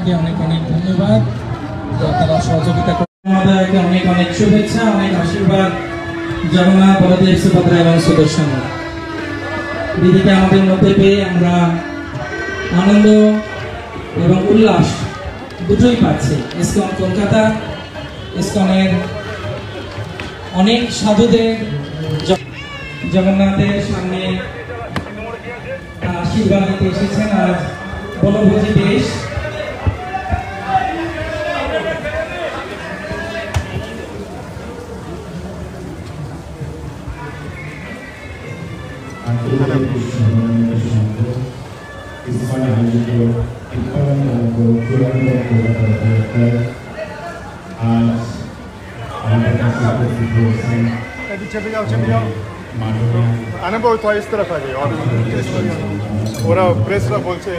সবাইকে অনেক অনেক ধন্যবাদ, তারা সহযোগিতা করে। আমাদেরকে অনেক অনেক শুভেচ্ছা, অনেক আশীর্বাদ। জগন্নাথ, বলদেব, সুভদ্রা এবং সুদর্শন দিদিকে আমাদের মধ্যে পেয়ে আমরা আনন্দ এবং উল্লাস দুটোই পাচ্ছি। ইসকন কলকাতা, ইসকনের অনেক সাধুদের জগন্নাথের সামনে আশীর্বাদ দিতে এসেছেন আজ বনভোজী দেশ। आने बहुत थोड़ा इस तरफ आ जाए और पूरा प्रेस बोल से